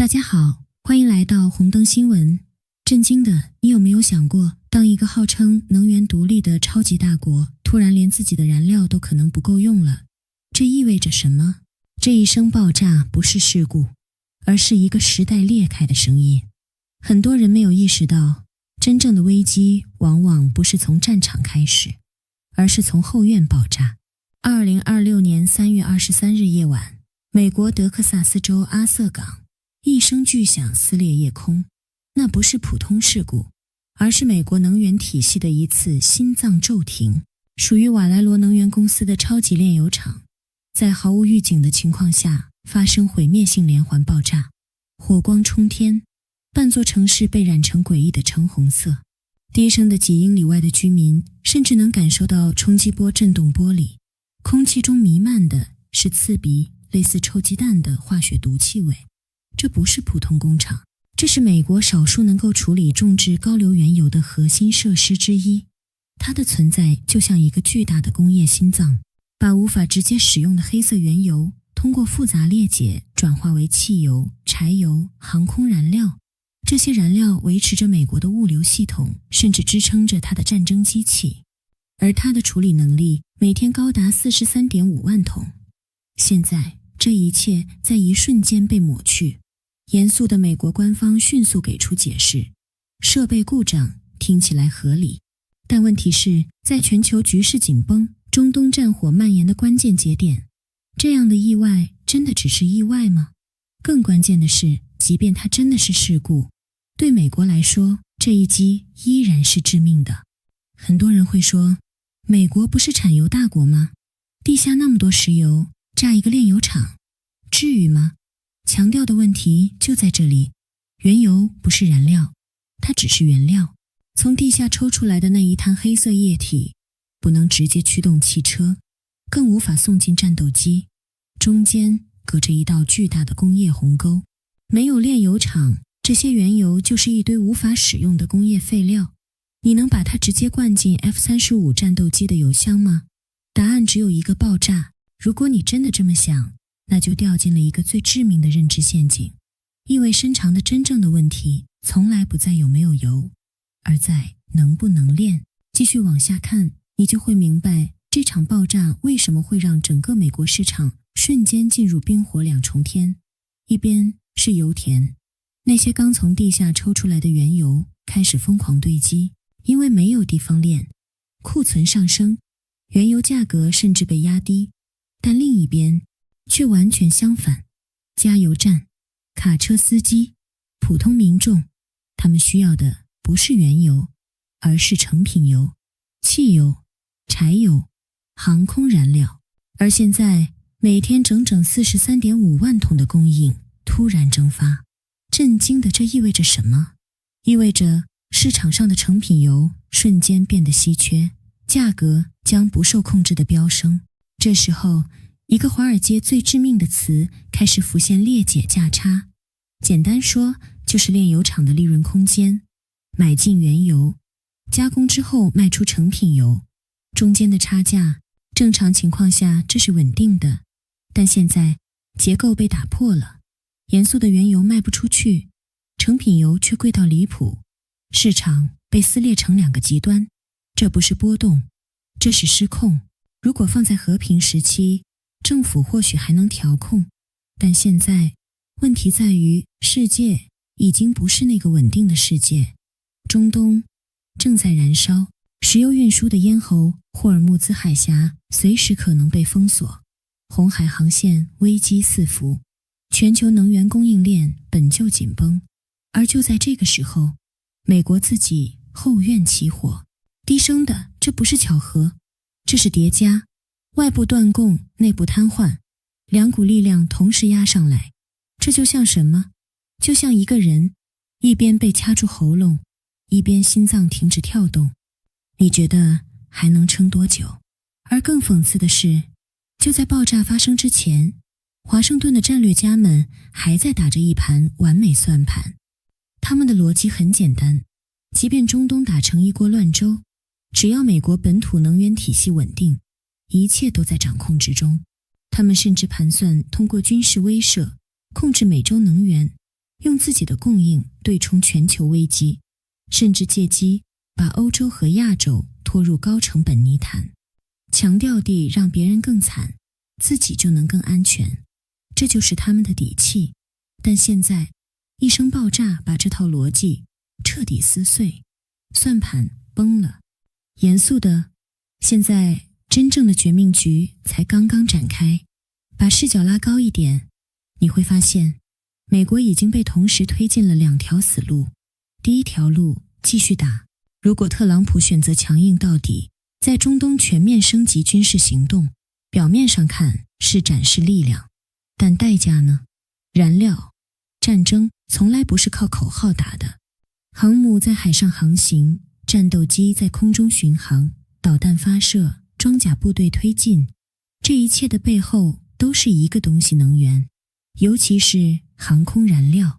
大家好，欢迎来到红灯新闻。震惊的，你有没有想过，当一个号称能源独立的超级大国，突然连自己的燃料都可能不够用了，这意味着什么？这一声爆炸不是事故，而是一个时代裂开的声音。很多人没有意识到，真正的危机往往不是从战场开始，而是从后院爆炸。2026年3月23日夜晚，美国德克萨斯州阿瑟港一声巨响撕裂夜空，那不是普通事故，而是美国能源体系的一次心脏骤停。属于瓦莱罗能源公司的超级炼油厂，在毫无预警的情况下发生毁灭性连环爆炸，火光冲天，半座城市被染成诡异的橙红色。低声的几英里外的居民甚至能感受到冲击波震动玻璃，空气中弥漫的是刺鼻、类似臭鸡蛋的化学毒气味。这不是普通工厂，这是美国少数能够处理重质高硫原油的核心设施之一。它的存在就像一个巨大的工业心脏，把无法直接使用的黑色原油通过复杂裂解转化为汽油、柴油、航空燃料。这些燃料维持着美国的物流系统，甚至支撑着它的战争机器。而它的处理能力每天高达 43.5 万桶。现在这一切在一瞬间被抹去。严肃的美国官方迅速给出解释，设备故障听起来合理，但问题是，在全球局势紧绷、中东战火蔓延的关键节点，这样的意外真的只是意外吗？更关键的是，即便它真的是事故，对美国来说，这一击依然是致命的。很多人会说，美国不是产油大国吗？地下那么多石油，炸一个炼油厂，至于吗？强调的问题就在这里，原油不是燃料，它只是原料。从地下抽出来的那一滩黑色液体，不能直接驱动汽车，更无法送进战斗机，中间隔着一道巨大的工业鸿沟。没有炼油厂，这些原油就是一堆无法使用的工业废料。你能把它直接灌进 F-35 战斗机的油箱吗？答案只有一个：爆炸。如果你真的这么想，那就掉进了一个最致命的认知陷阱。意味深长的真正的问题从来不在有没有油，而在能不能炼。继续往下看，你就会明白这场爆炸为什么会让整个美国市场瞬间进入冰火两重天。一边是油田，那些刚从地下抽出来的原油开始疯狂堆积，因为没有地方炼，库存上升，原油价格甚至被压低。但另一边却完全相反，加油站、卡车司机、普通民众，他们需要的不是原油，而是成品油、汽油、柴油、航空燃料。而现在每天整整 43.5 万桶的供应突然蒸发。震惊的，这意味着什么？意味着市场上的成品油瞬间变得稀缺，价格将不受控制的飙升。这时候，一个华尔街最致命的词开始浮现：裂解价差。简单说，就是炼油厂的利润空间，买进原油，加工之后卖出成品油，中间的差价，正常情况下这是稳定的，但现在结构被打破了，严肃的原油卖不出去，成品油却贵到离谱，市场被撕裂成两个极端。这不是波动，这是失控。如果放在和平时期，政府或许还能调控，但现在问题在于，世界已经不是那个稳定的世界。中东正在燃烧，石油运输的咽喉霍尔木兹海峡随时可能被封锁，红海航线危机四伏，全球能源供应链本就紧绷。而就在这个时候，美国自己后院起火。低声的，这不是巧合，这是叠加。外部断供，内部瘫痪，两股力量同时压上来。这就像什么？就像一个人一边被掐住喉咙，一边心脏停止跳动。你觉得还能撑多久？而更讽刺的是，就在爆炸发生之前，华盛顿的战略家们还在打着一盘完美算盘。他们的逻辑很简单，即便中东打成一锅乱粥，只要美国本土能源体系稳定，一切都在掌控之中。他们甚至盘算通过军事威慑控制美洲能源，用自己的供应对冲全球危机，甚至借机把欧洲和亚洲拖入高成本泥潭，强调地让别人更惨，自己就能更安全，这就是他们的底气。但现在一声爆炸把这套逻辑彻底撕碎，算盘崩了。严肃的，现在真正的绝命局才刚刚展开。把视角拉高一点，你会发现美国已经被同时推进了2条死路。第一条路继续打，如果特朗普选择强硬到底，在中东全面升级军事行动，表面上看是展示力量，但代价呢？燃料。战争从来不是靠口号打的。航母在海上航行，战斗机在空中巡航，导弹发射，装甲部队推进，这一切的背后都是一个东西，能源，尤其是航空燃料。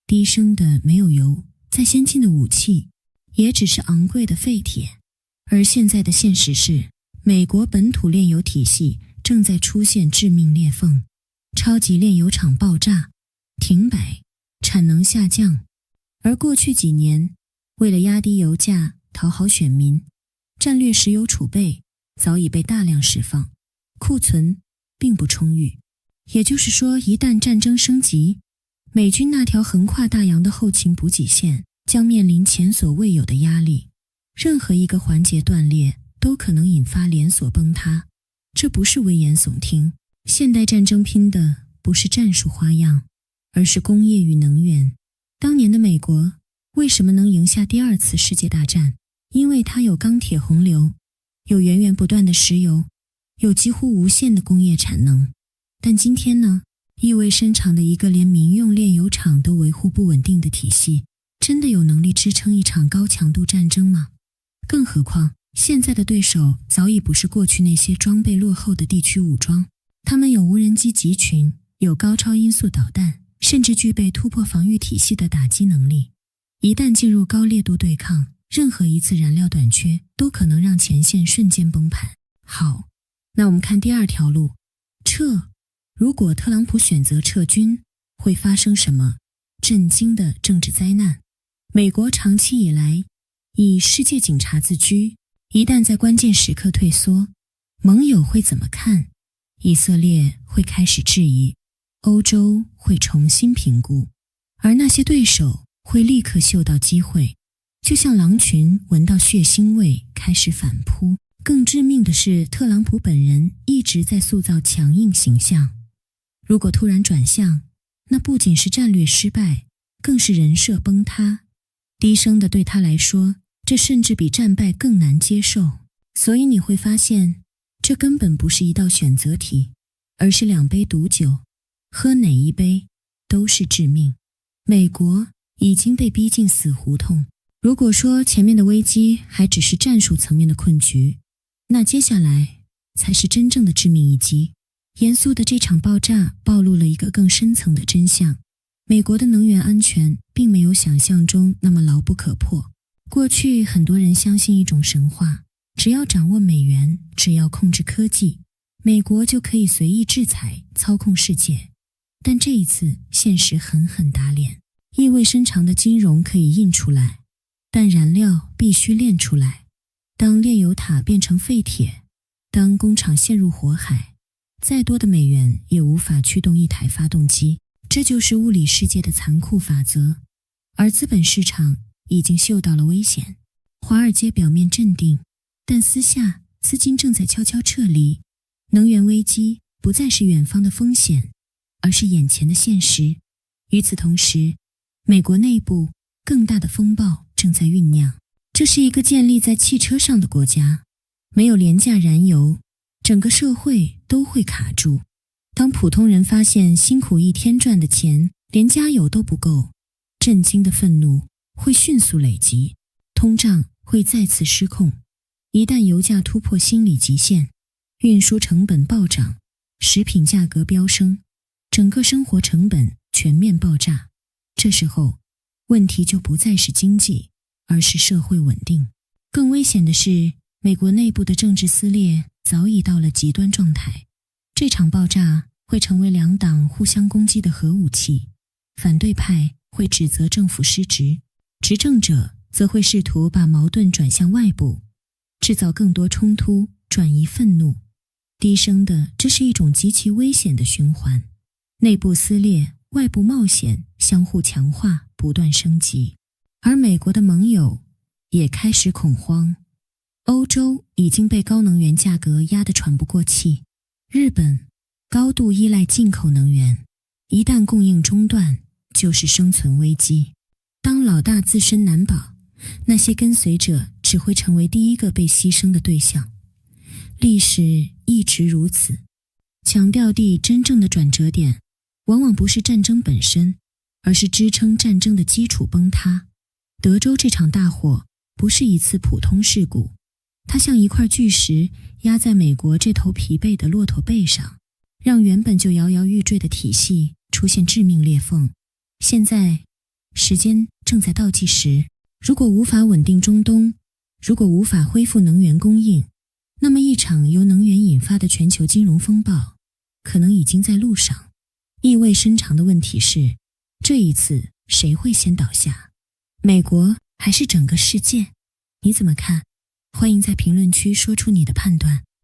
低升的没有油，再先进的武器也只是昂贵的废铁。而现在的现实是，美国本土炼油体系正在出现致命裂缝，超级炼油厂爆炸，停摆，产能下降。而过去几年，为了压低油价，讨好选民，战略石油储备早已被大量释放，库存并不充裕。也就是说，一旦战争升级，美军那条横跨大洋的后勤补给线将面临前所未有的压力，任何一个环节断裂都可能引发连锁崩塌。这不是危言耸听，现代战争拼的不是战术花样，而是工业与能源。当年的美国为什么能赢下第2次世界大战？因为它有钢铁洪流，有源源不断的石油，有几乎无限的工业产能。但今天呢，意味深长的一个连民用炼油厂都维护不稳定的体系，真的有能力支撑一场高强度战争吗？更何况现在的对手早已不是过去那些装备落后的地区武装，他们有无人机集群，有高超音速导弹，甚至具备突破防御体系的打击能力。一旦进入高烈度对抗，任何一次燃料短缺都可能让前线瞬间崩盘。好，那我们看第2条路，撤。如果特朗普选择撤军，会发生什么震惊的政治灾难？美国长期以来以世界警察自居，一旦在关键时刻退缩，盟友会怎么看？以色列会开始质疑，欧洲会重新评估，而那些对手会立刻嗅到机会，就像狼群闻到血腥味开始反扑。更致命的是，特朗普本人一直在塑造强硬形象，如果突然转向，那不仅是战略失败，更是人设崩塌。低升的对他来说，这甚至比战败更难接受。所以你会发现，这根本不是一道选择题，而是2杯毒酒，喝哪一杯都是致命。美国已经被逼进死胡同。如果说前面的危机还只是战术层面的困局，那接下来才是真正的致命一击。严肃的这场爆炸暴露了一个更深层的真相，美国的能源安全并没有想象中那么牢不可破。过去很多人相信一种神话，只要掌握美元，只要控制科技，美国就可以随意制裁，操控世界。但这一次现实狠狠打脸，意味深长的金融可以印出来，但燃料必须炼出来。当炼油塔变成废铁，当工厂陷入火海，再多的美元也无法驱动一台发动机。这就是物理世界的残酷法则。而资本市场已经嗅到了危险，华尔街表面镇定，但私下资金正在悄悄撤离。能源危机不再是远方的风险，而是眼前的现实。与此同时，美国内部更大的风暴正在酝酿。这是一个建立在汽车上的国家，没有廉价燃油，整个社会都会卡住。当普通人发现辛苦一天赚的钱连加油都不够，震惊的愤怒会迅速累积，通胀会再次失控。一旦油价突破心理极限，运输成本暴涨，食品价格飙升，整个生活成本全面爆炸。这时候，问题就不再是经济，而是社会稳定。更危险的是，美国内部的政治撕裂早已到了极端状态。这场爆炸会成为2党互相攻击的核武器，反对派会指责政府失职，执政者则会试图把矛盾转向外部，制造更多冲突，转移愤怒。低声的，这是一种极其危险的循环，内部撕裂，外部冒险，相互强化，不断升级。而美国的盟友也开始恐慌，欧洲已经被高能源价格压得喘不过气，日本高度依赖进口能源，一旦供应中断，就是生存危机。当老大自身难保，那些跟随者只会成为第一个被牺牲的对象。历史一直如此，强调地真正的转折点往往不是战争本身，而是支撑战争的基础崩塌。德州这场大火不是一次普通事故，它像一块巨石压在美国这头疲惫的骆驼背上，让原本就摇摇欲坠的体系出现致命裂缝。现在时间正在倒计时，如果无法稳定中东，如果无法恢复能源供应，那么一场由能源引发的全球金融风暴可能已经在路上。意味深长的问题是，这一次谁会先倒下？美国还是整个世界？你怎么看？欢迎在评论区说出你的判断。